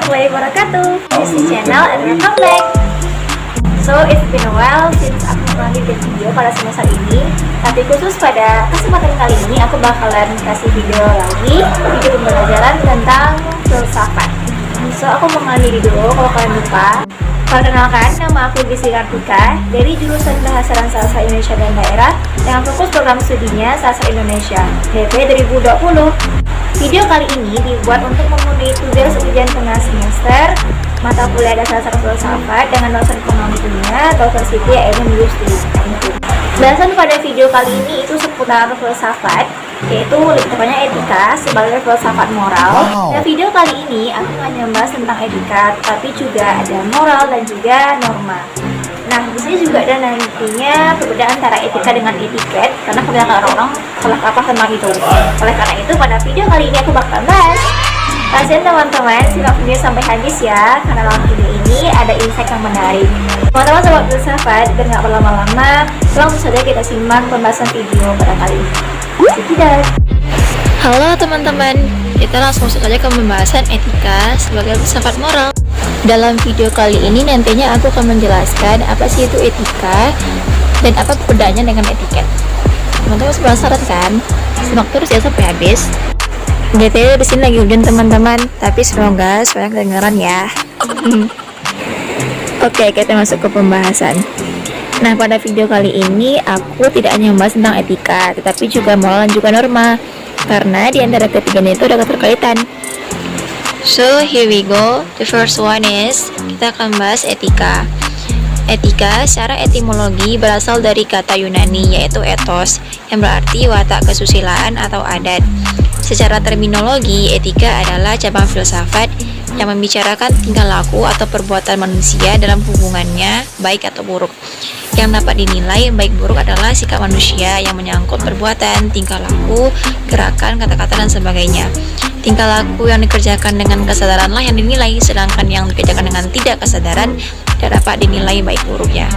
warahmatullahi wabarakatuh. This is channel and welcome back. So it's been a while since aku pernah bikin video pada semester ini. Tapi khusus pada kesempatan kali ini aku bakalan kasih video lagi, video pembelajaran tentang filsafat. So aku mau ngambil dulu kalau kalian lupa. Perkenalkan, nama aku Gisri Kartika dari jurusan Bahasa dan Sastra Indonesia dan Daerah yang fokus program studinya Sastra Indonesia DP 2020. Video kali ini dibuat untuk memenuhi tugas ujian tengah semester mata kuliah dasar sastra filsafat dengan dosen ekonomi dunia Dr. Siti Ainun Yusri. Bahasan pada video kali ini itu seputar filsafat, yaitu lebih tepatnya etika sebagai filsafat moral. Dan video kali ini aku nggak membahas tentang etika, tapi juga ada moral dan juga norma. Nah, di sini juga ada nantinya perbedaan antara etika dengan etiket, karena kebanyakan orang salah kaprah tentang itu. Oleh karena itu, pada video kali ini aku bakal bahas. Kasihan teman-teman, simak video sampai habis ya, karena dalam video ini ada insight yang menarik. Teman-teman sobat filsafat, biar nggak berlama-lama, langsung saja kita simak pembahasan video pada kali ini. Tidak. Halo teman-teman, kita langsung masuk saja ke pembahasan etika sebagai filsafat moral. Dalam video kali ini nantinya aku akan menjelaskan apa sih itu etika dan apa perbedaannya dengan etiket. Teman-teman penasaran kan? Simak terus ya sampai habis. BTW di sini lagi hujan teman-teman, tapi semoga suara kedengaran ya. Oke, kita masuk ke pembahasan. Nah, pada video kali ini aku tidak hanya membahas tentang etika, tetapi juga moral dan juga norma, karena di antara ketiganya itu ada keterkaitan. So here we go. The first one is kita akan bahas etika. Etika secara etimologi berasal dari kata Yunani yaitu ethos yang berarti watak kesusilaan atau adat. Secara terminologi, etika adalah cabang filsafat yang membicarakan tingkah laku atau perbuatan manusia dalam hubungannya baik atau buruk. Yang dapat dinilai baik buruk adalah sikap manusia yang menyangkut perbuatan, tingkah laku, gerakan, kata-kata dan sebagainya. Tingkah laku yang dikerjakan dengan kesadaranlah yang dinilai, sedangkan yang dikerjakan dengan tidak kesadaran tidak dapat dinilai baik buruknya.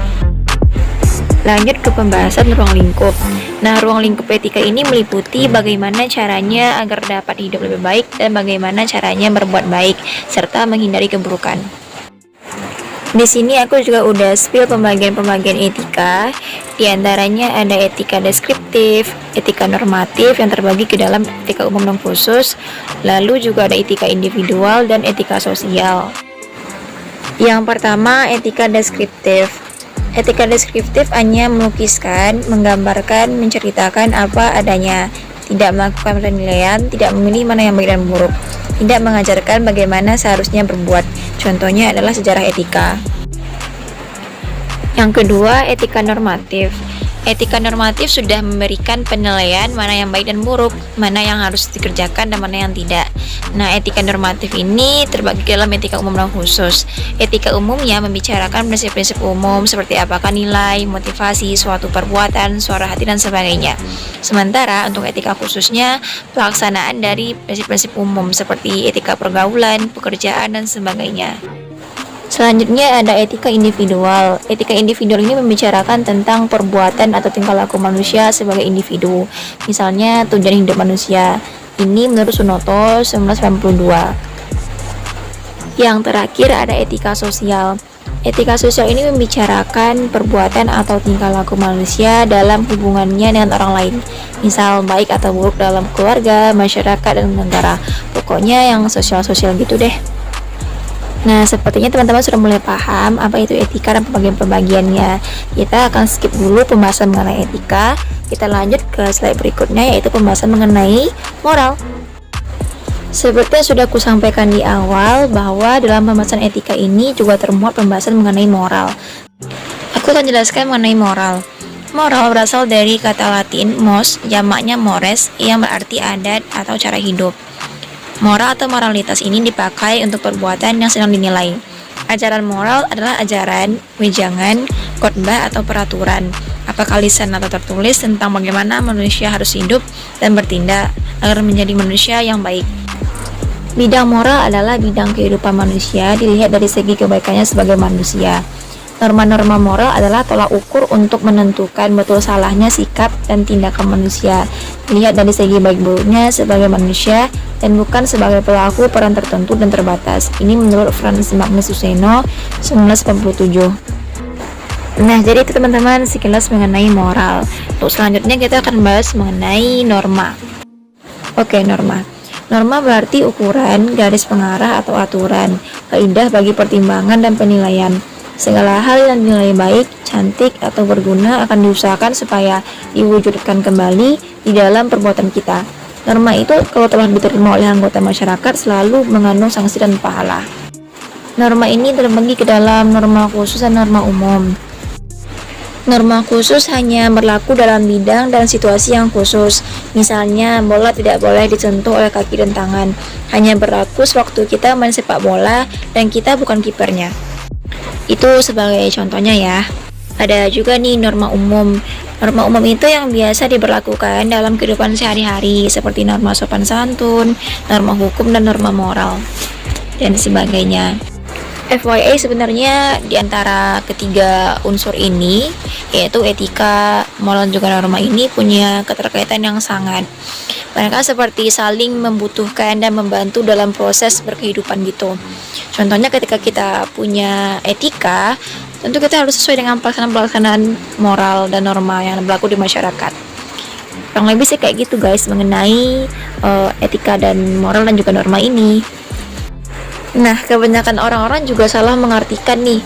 Lanjut ke pembahasan ruang lingkup. Nah, ruang lingkup etika ini meliputi bagaimana caranya agar dapat hidup lebih baik dan bagaimana caranya berbuat baik serta menghindari keburukan. Di sini aku juga udah spill pembagian-pembagian etika. Di antaranya ada etika deskriptif, etika normatif yang terbagi ke dalam etika umum dan khusus, lalu juga ada etika individual dan etika sosial. Yang pertama, etika deskriptif. Etika deskriptif hanya melukiskan, menggambarkan, menceritakan apa adanya, tidak melakukan penilaian, tidak memilih mana yang baik dan buruk, tidak mengajarkan bagaimana seharusnya berbuat. Contohnya adalah sejarah etika. Yang kedua, etika normatif. Etika normatif sudah memberikan penilaian mana yang baik dan buruk, mana yang harus dikerjakan dan mana yang tidak. Nah, etika normatif ini terbagi dalam etika umum dan khusus. Etika umumnya membicarakan prinsip-prinsip umum seperti apakah nilai, motivasi, suatu perbuatan, suara hati dan sebagainya. Sementara untuk etika khususnya, pelaksanaan dari prinsip-prinsip umum seperti etika pergaulan, pekerjaan dan sebagainya. Selanjutnya ada etika individual. Etika individual ini membicarakan tentang perbuatan atau tingkah laku manusia sebagai individu. Misalnya tujuan hidup manusia. Ini menurut Sunoto 1992. Yang terakhir ada etika sosial. Etika sosial ini membicarakan perbuatan atau tingkah laku manusia dalam hubungannya dengan orang lain. Misal baik atau buruk dalam keluarga, masyarakat, dan negara. Pokoknya yang sosial-sosial gitu deh. Nah, sepertinya teman-teman sudah mulai paham apa itu etika dan pembagian-pembagiannya. Kita akan skip dulu pembahasan mengenai etika. Kita lanjut ke slide berikutnya, yaitu pembahasan mengenai moral. Seperti yang sudah aku sampaikan di awal, bahwa dalam pembahasan etika ini juga termuat pembahasan mengenai moral. Aku akan jelaskan mengenai moral. Moral berasal dari kata Latin mos, jamaknya mores, yang berarti adat atau cara hidup. Moral atau moralitas ini dipakai untuk perbuatan yang sedang dinilai. Ajaran moral adalah ajaran, wejangan, khotbah atau peraturan, apakah lisan atau tertulis tentang bagaimana manusia harus hidup dan bertindak agar menjadi manusia yang baik. Bidang moral adalah bidang kehidupan manusia dilihat dari segi kebaikannya sebagai manusia. Norma-norma moral adalah tolak ukur untuk menentukan betul salahnya sikap dan tindakan manusia, dilihat dari segi baik buruknya sebagai manusia dan bukan sebagai pelaku peran tertentu dan terbatas. Ini menurut Franz Magnus Suseno 1987. Nah, jadi itu teman-teman sekilas mengenai moral. Untuk selanjutnya kita akan bahas mengenai norma. Oke, norma. Norma berarti ukuran, garis pengarah atau aturan, kaidah bagi pertimbangan dan penilaian. Segala hal yang dinilai baik, cantik, atau berguna akan diusahakan supaya diwujudkan kembali di dalam perbuatan kita. Norma itu kalau telah diterima oleh anggota masyarakat selalu mengandung sanksi dan pahala. Norma ini terbagi ke dalam norma khusus dan norma umum. Norma khusus hanya berlaku dalam bidang dan situasi yang khusus. Misalnya, bola tidak boleh disentuh oleh kaki dan tangan. Hanya berlaku sewaktu kita main sepak bola dan kita bukan kipernya. Itu sebagai contohnya ya. Ada juga nih norma umum. Norma umum itu yang biasa diberlakukan dalam kehidupan sehari-hari, seperti norma sopan santun, norma hukum, dan norma moral, dan sebagainya. FYI, sebenarnya di antara ketiga unsur ini, yaitu etika, moral, dan juga norma ini punya keterkaitan yang sangat. Mereka seperti saling membutuhkan dan membantu dalam proses berkehidupan gitu. Contohnya ketika kita punya etika, tentu kita harus sesuai dengan pelaksanaan moral dan norma yang berlaku di masyarakat. Kurang lebih sih kayak gitu guys mengenai etika dan moral dan juga norma ini. Nah, kebanyakan orang-orang juga salah mengartikan nih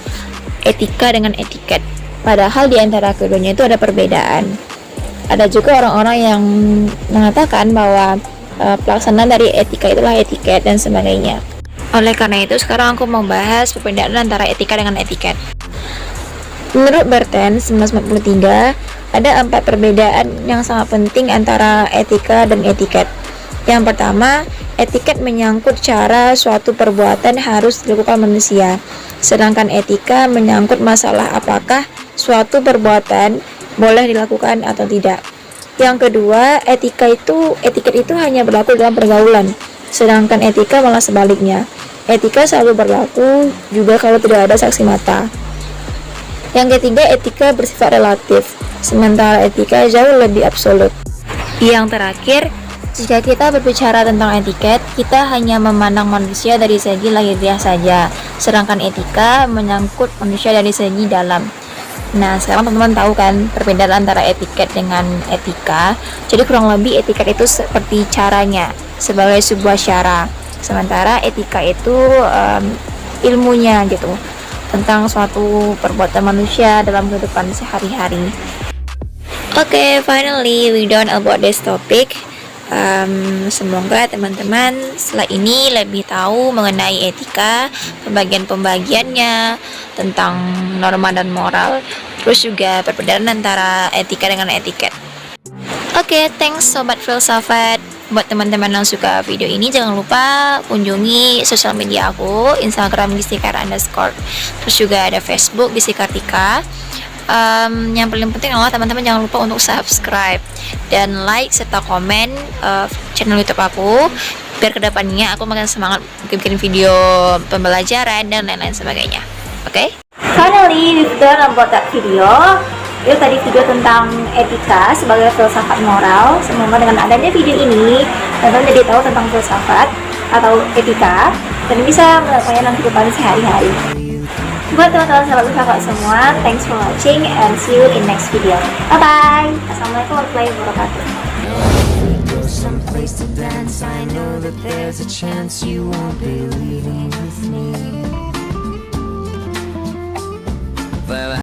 etika dengan etiket. Padahal di antara keduanya itu ada perbedaan. Ada juga orang-orang yang mengatakan bahwa pelaksanaan dari etika itulah etiket dan sebagainya. Oleh karena itu, sekarang aku mau bahas perbedaan antara etika dengan etiket. Menurut Berten 1943, ada 4 perbedaan yang sangat penting antara etika dan etiket. Yang pertama, etiket menyangkut cara suatu perbuatan harus dilakukan manusia, sedangkan etika menyangkut masalah apakah suatu perbuatan boleh dilakukan atau tidak. Yang kedua, etiket itu hanya berlaku dalam pergaulan, sedangkan etika malah sebaliknya. Etika selalu berlaku juga kalau tidak ada saksi mata. Yang ketiga, etika bersifat relatif, sementara etika jauh lebih absolut. Yang terakhir, jika kita berbicara tentang etiket, kita hanya memandang manusia dari segi lahiriah saja, sedangkan etika menyangkut manusia dari segi dalam. Nah, sekarang teman-teman tahu kan perbedaan antara etiket dengan etika. Jadi kurang lebih etiket itu seperti caranya, sebagai sebuah cara. Sementara etika itu ilmunya gitu, tentang suatu perbuatan manusia dalam kehidupan sehari-hari. Okay, finally we done about this topic. Semoga teman-teman setelah ini lebih tahu mengenai etika, pembagian-pembagiannya, tentang norma dan moral, terus juga perbedaan antara etika dengan etiket. Oke, thanks Sobat Filsafat. Buat teman-teman yang suka video ini, jangan lupa kunjungi sosial media aku, Instagram @gistikar_, terus juga ada Facebook Gistikartika. Yang paling penting adalah teman-teman jangan lupa untuk subscribe dan like serta komen channel YouTube aku, biar kedepannya aku makin semangat bikin video pembelajaran dan lain-lain sebagainya. Oke? Finally, we've done about that video. Itu tadi video tentang etika sebagai filsafat moral. Semoga dengan adanya video ini teman-teman jadi tahu tentang filsafat atau etika dan bisa melakukannya dalam kehidupan sehari-hari. Buat teman-teman sahabat filsafat semua, thanks for watching and see you in next video. Bye bye. Assalamualaikum warahmatullahi wabarakatuh. Someplace to dance, I know that there's a chance you won't believe.